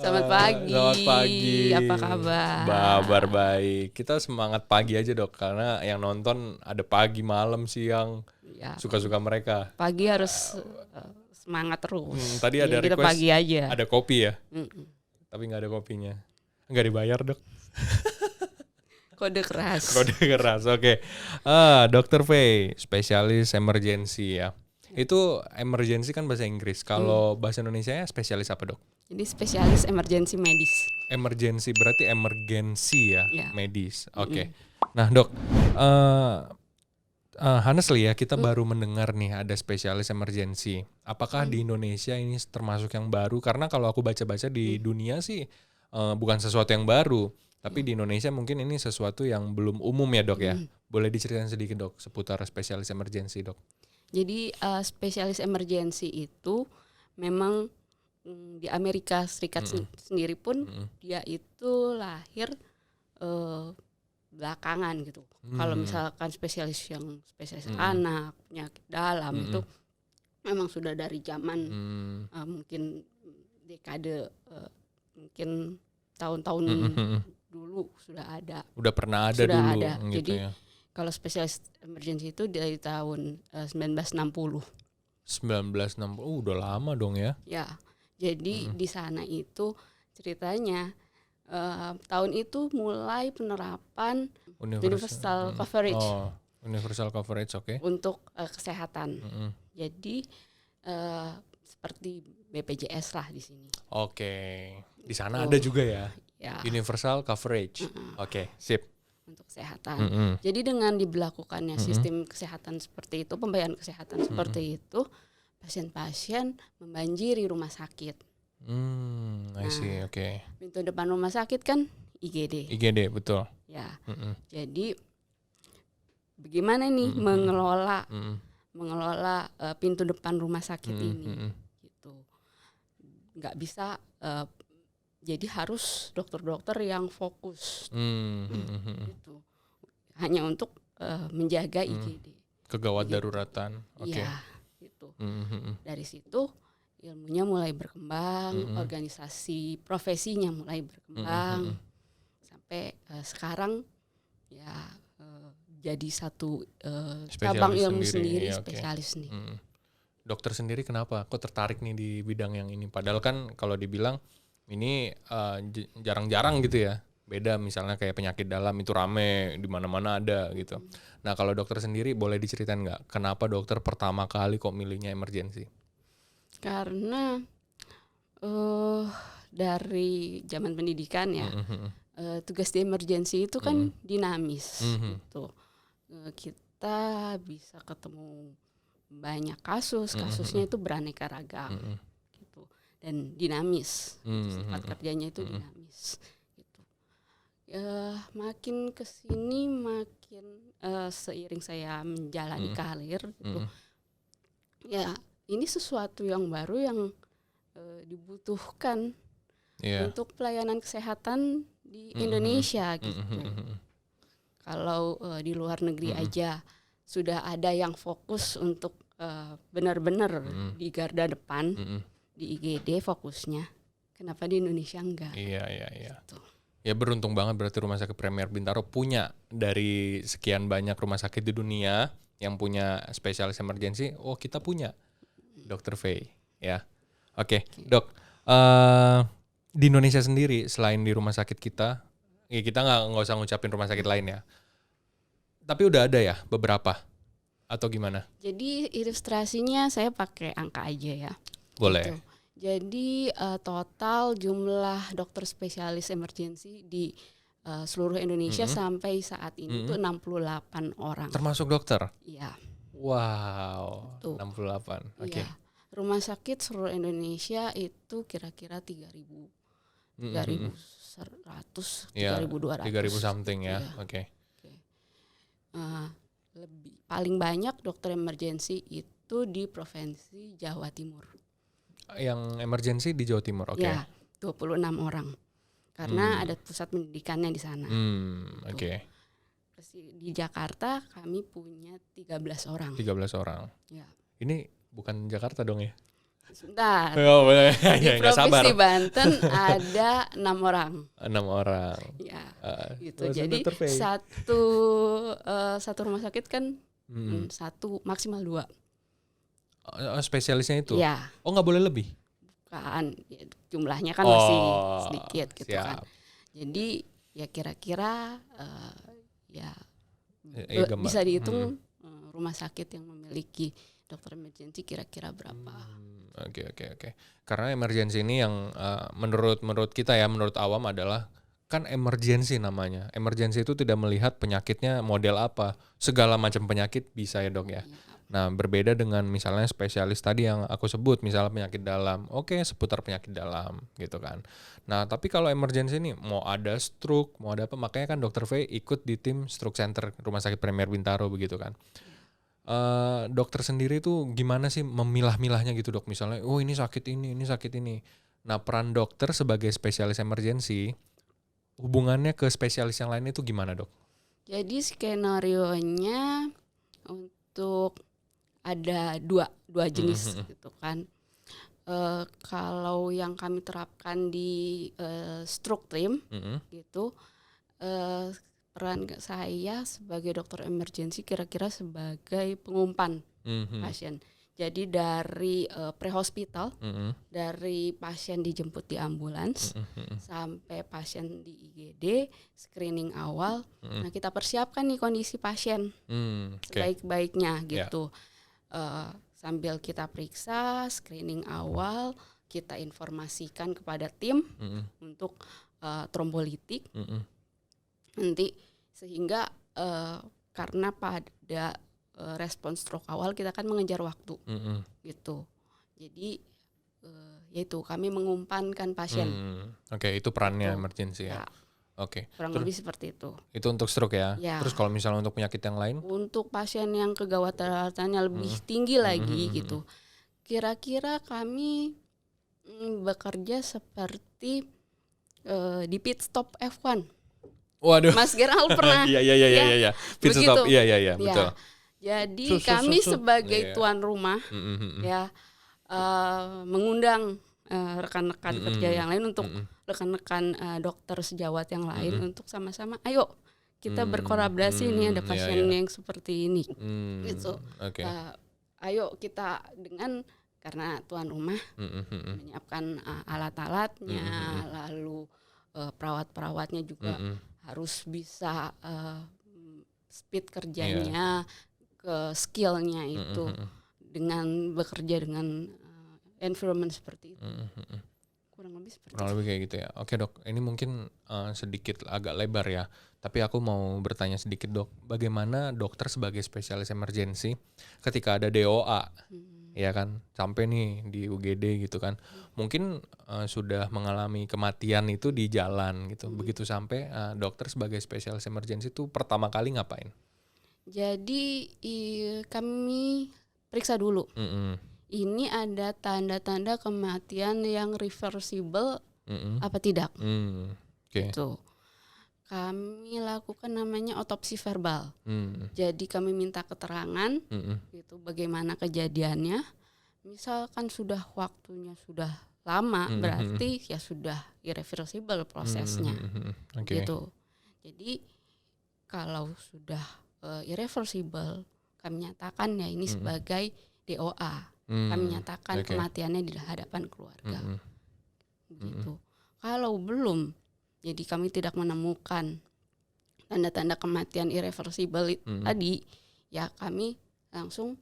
Selamat pagi. Selamat pagi. Apa kabar? Kabar baik. Kita semangat pagi aja dok, karena yang nonton ada pagi, malam, siang, Ya, suka-suka mereka. pagi harus semangat terus. Tadi ada Jadi kita request, pagi aja. ada kopi ya, Mm-mm. tapi nggak ada kopinya. Nggak dibayar dok. Kode keras. Kode keras, oke. Dokter V, spesialis emergency ya. Itu emergency kan bahasa Inggris. Kalau bahasa Indonesia ya spesialis apa dok? Jadi spesialis emergency medis. Emergency berarti emergency ya, Ya. medis. Oke. Nah dok, honestly ya kita baru mendengar nih ada spesialis emergency. Apakah di Indonesia ini termasuk yang baru? Karena kalau aku baca-baca di dunia sih bukan sesuatu yang baru. Tapi di Indonesia mungkin ini sesuatu yang belum umum ya dok ya. Boleh diceritain sedikit dok seputar spesialis emergency dok? Jadi spesialis emergency itu memang di Amerika Serikat sendiri pun dia itu lahir belakangan gitu. Kalau misalkan spesialis anak, penyakit dalam itu memang sudah dari zaman mungkin dekade mungkin tahun-tahun dulu sudah ada. Udah pernah ada Sudah dulu ada. gitu Jadi ya. kalau spesialis emergency itu dari tahun 1960. 1960, udah lama dong ya. Ya, jadi di sana itu ceritanya tahun itu mulai penerapan universal coverage Universal coverage, oke. untuk kesehatan. Jadi seperti BPJS lah di sini. Oke, di sana ada juga ya, Ya, universal coverage. Oke, sip. untuk kesehatan. Jadi dengan diberlakukannya sistem kesehatan seperti itu, pembayaran kesehatan seperti itu, pasien-pasien membanjiri rumah sakit. I see, oke. Pintu depan rumah sakit kan IGD. IGD, betul. Ya, jadi bagaimana nih mengelola pintu depan rumah sakit ini, gitu. Nggak bisa, jadi harus dokter-dokter yang fokus, gitu. Hanya untuk menjaga IGD. Kegawat daruratan, oke. Iya, gitu. Dari situ ilmunya mulai berkembang, organisasi profesinya mulai berkembang, sampai sekarang ya jadi satu cabang ilmu sendiri ya, spesialis nih. Dokter sendiri kenapa? Kok tertarik nih di bidang yang ini? Padahal kan kalau dibilang ini jarang-jarang gitu ya. Beda misalnya kayak penyakit dalam itu rame di mana-mana ada gitu. Nah kalau dokter sendiri boleh diceritain nggak kenapa dokter pertama kali kok milihnya emergency? Karena dari zaman pendidikan ya, tugas di emergency itu kan dinamis gitu. Kita bisa ketemu banyak kasusnya itu beraneka ragam gitu, dan dinamis, sifat kerjanya itu dinamis gitu. Makin kesini makin seiring saya menjalani karir gitu, ya ini sesuatu yang baru yang dibutuhkan untuk pelayanan kesehatan di Indonesia gitu. Kalau di luar negeri aja sudah ada yang fokus untuk benar-benar di garda depan, di IGD fokusnya. Kenapa di Indonesia enggak? Iya. Gitu. Ya beruntung banget berarti Rumah Sakit Premier Bintaro punya dari sekian banyak rumah sakit di dunia yang punya spesialis emergency. Oh kita punya Dokter V ya. Oke. Dok, di Indonesia sendiri selain di rumah sakit kita, ya kita nggak usah ngucapin rumah sakit lain ya. Tapi udah ada ya beberapa atau gimana? Jadi ilustrasinya saya pakai angka aja ya. Boleh. Gitu. Jadi total jumlah dokter spesialis emergency di seluruh Indonesia sampai saat ini itu 68 orang. Termasuk dokter? Iya. Wow. Tuh. 68. Oke. Iya. Rumah sakit seluruh Indonesia itu kira-kira 3.100, 3.200. 3.000 something ya. Iya. Oke. Lebih paling banyak dokter emergency itu di provinsi Jawa Timur. Yang emergency di Jawa Timur, oke. Ya, 26 orang. Karena ada pusat pendidikannya di sana. Oke. Di Jakarta kami punya 13 orang. 13 orang. Ya. Ini bukan Jakarta dong ya? Sebentar. Oh, boleh. Di Ya, nggak sabar. Provinsi Banten ada 6 orang. 6 orang. Ya, gitu. Terus Jadi Dr. Faye. satu rumah sakit kan satu maksimal 2. Spesialisnya itu? Ya, Oh, nggak boleh lebih? kan ya, jumlahnya kan masih Oh, sedikit gitu siap. kan. Jadi ya kira-kira ya Gambar. bisa dihitung rumah sakit yang memiliki dokter emergency kira-kira berapa. Oke. Karena emergency ini yang menurut kita ya, menurut awam adalah kan emergency namanya. Emergency itu tidak melihat penyakitnya model apa. Segala macam penyakit bisa ya dok ya. Nah berbeda dengan misalnya spesialis tadi yang aku sebut, misalnya penyakit dalam. Oke, seputar penyakit dalam gitu kan. Nah tapi kalau emergency ini mau ada stroke, mau ada apa, makanya kan Dr. Faye ikut di tim stroke center Rumah Sakit Premier Bintaro begitu kan. Dokter sendiri tuh gimana sih memilah-milahnya gitu dok, misalnya oh ini sakit ini. Nah peran dokter sebagai spesialis emergency hubungannya ke spesialis yang lain itu gimana dok? Jadi skenarionya untuk ada dua jenis gitu kan. Kalau yang kami terapkan di stroke team gitu, peran saya sebagai dokter emergency kira-kira sebagai pengumpan pasien. Jadi dari pre-hospital, dari pasien dijemput di ambulans sampai pasien di IGD, screening awal. Nah kita persiapkan nih kondisi pasien sebaik-baiknya gitu. Sambil kita periksa screening awal, kita informasikan kepada tim untuk trombolitik. Nanti sehingga karena pada respon stroke awal kita kan mengejar waktu gitu. Jadi yaitu kami mengumpankan pasien. Oke, itu perannya emergency ya. Oke. Kurang lebih seperti itu. Itu untuk stroke ya. Terus kalau misalnya untuk penyakit yang lain? Untuk pasien yang kegawatannya lebih tinggi lagi gitu. Kira-kira kami bekerja seperti di pit stop F1. Waduh. Mas Geral pernah? Iya. Pit stop. Iya, betul. Jadi kami sebagai tuan rumah ya mengundang rekan-rekan kerja yang lain untuk rekan-rekan dokter sejawat yang lain untuk sama-sama ayo kita berkolaborasi nih ada pasien yang seperti ini gitu. Ayo kita dengan karena tuan rumah menyiapkan alat-alatnya lalu perawat-perawatnya juga harus bisa speed kerjanya ke skillnya itu dengan bekerja dengan environment seperti itu. Kurang lebih kayak gitu ya. Oke dok, ini mungkin sedikit agak lebar ya. Tapi aku mau bertanya sedikit dok, bagaimana dokter sebagai spesialis emergency ketika ada DOA, ya kan, sampai nih di UGD gitu kan, mungkin sudah mengalami kematian itu di jalan gitu. Begitu sampai dokter sebagai spesialis emergency itu pertama kali ngapain? Jadi kami periksa dulu. Ini ada tanda-tanda kematian yang reversible apa tidak? Gitu. Kami lakukan namanya otopsi verbal. Jadi kami minta keterangan gitu bagaimana kejadiannya. Misalkan sudah waktunya sudah lama berarti ya sudah irreversible prosesnya. Gitu. Jadi kalau sudah irreversible kami nyatakan ya ini sebagai DOA. Kami nyatakan kematiannya di hadapan keluarga. Begitu. Kalau belum, jadi kami tidak menemukan tanda-tanda kematian irreversible tadi, ya kami langsung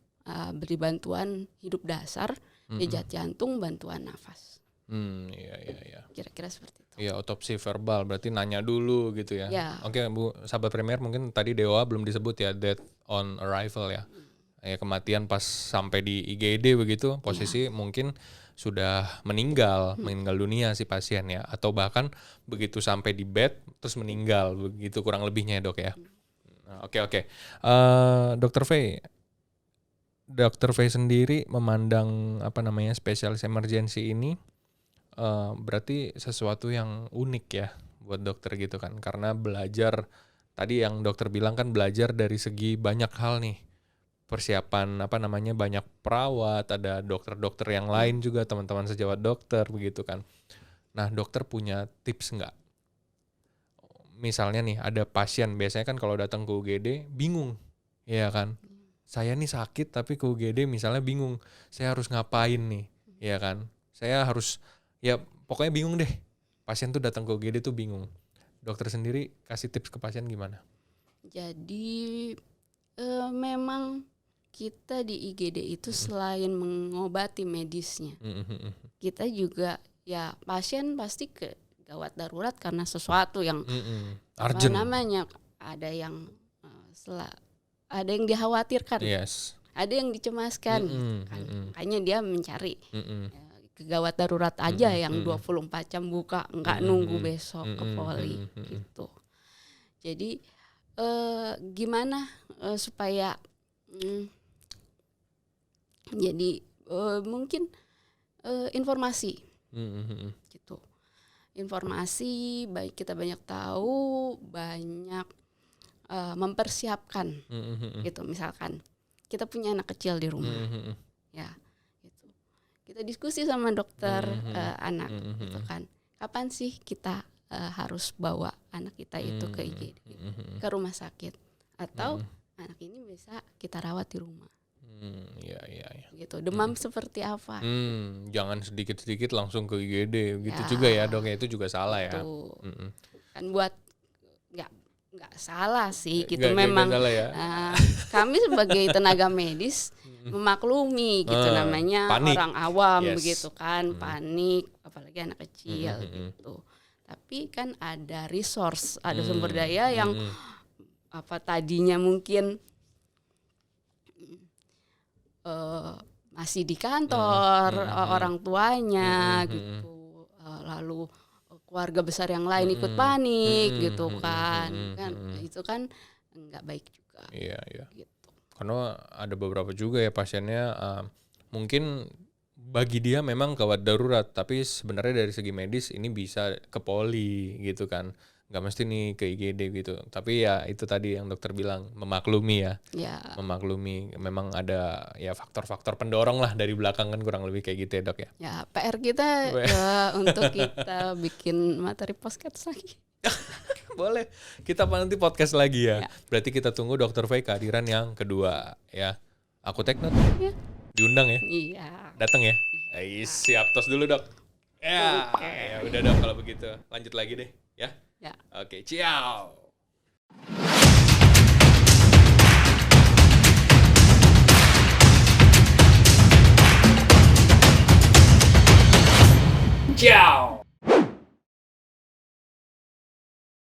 beri bantuan hidup dasar, pijat jantung, bantuan nafas. Iya. Kira-kira seperti itu. Iya, otopsi verbal berarti nanya dulu gitu ya. Oke Bu, sahabat Premier, mungkin tadi DOA belum disebut ya, death on arrival ya. Ya kematian pas sampai di IGD begitu, posisi mungkin sudah meninggal dunia si pasien ya, atau bahkan begitu sampai di bed terus meninggal, begitu kurang lebihnya ya dok ya. Oke. Dr. Faye sendiri memandang spesialis emergency ini berarti sesuatu yang unik ya buat dokter gitu kan, karena belajar tadi yang dokter bilang kan belajar dari segi banyak hal nih. persiapan banyak perawat, ada dokter-dokter yang lain juga, teman-teman sejawat dokter begitu kan. Nah, dokter punya tips nggak? Misalnya nih ada pasien, biasanya kan kalau datang ke UGD bingung, ya kan? Saya nih sakit tapi ke UGD misalnya bingung, saya harus ngapain nih, ya kan? Saya harus, ya pokoknya bingung deh. Pasien tuh datang ke UGD tuh bingung. Dokter sendiri kasih tips ke pasien gimana? Jadi memang kita di IGD itu selain mengobati medisnya, kita juga ya pasien pasti ke gawat darurat karena sesuatu yang Urgent. ada yang ada yang dikhawatirkan, Yes. ada yang dicemaskan, kan. Makanya dia mencari ke gawat darurat aja yang 24 jam buka, nggak nunggu besok ke poli gitu. Jadi gimana supaya jadi mungkin informasi gitu, informasi baik kita banyak tahu, banyak mempersiapkan gitu. Misalkan kita punya anak kecil di rumah, ya gitu. Kita diskusi sama dokter anak gitu kan, kapan sih kita harus bawa anak kita itu ke IGD, ke rumah sakit, atau anak ini bisa kita rawat di rumah. Ya. Gitu. Demam seperti apa? Jangan sedikit-sedikit langsung ke IGD, gitu juga ya dok. Itu juga salah ya. Kan buat nggak salah sih, gitu memang. Salah ya. Kami sebagai tenaga medis memaklumi gitu, namanya panik. Orang awam Yes. begitu kan, panik, apalagi anak kecil gitu. Tapi kan ada resource, ada sumber daya yang tadinya mungkin masih di kantor orang tuanya gitu, lalu keluarga besar yang lain ikut panik gitu kan, itu kan nggak baik juga. Iya. Gitu. Karena ada beberapa juga ya pasiennya mungkin bagi dia memang gawat darurat, tapi sebenarnya dari segi medis ini bisa ke poli gitu kan, nggak mesti nih ke IGD gitu. Tapi ya itu tadi yang dokter bilang, memaklumi ya. Memaklumi, memang ada ya faktor-faktor pendorong lah dari belakang kan, kurang lebih kayak gitu ya dok ya. Ya PR kita untuk kita bikin materi podcast lagi. Boleh, kita nanti podcast lagi ya. Berarti kita tunggu dokter Faye kehadiran yang kedua ya. Aku take note. Ya. Diundang ya? Iya. Datang ya? Siap, tos dulu dok. Ya, ya udah dok kalau begitu. Lanjut lagi deh ya. Ya. Oke, ciao. Ciao.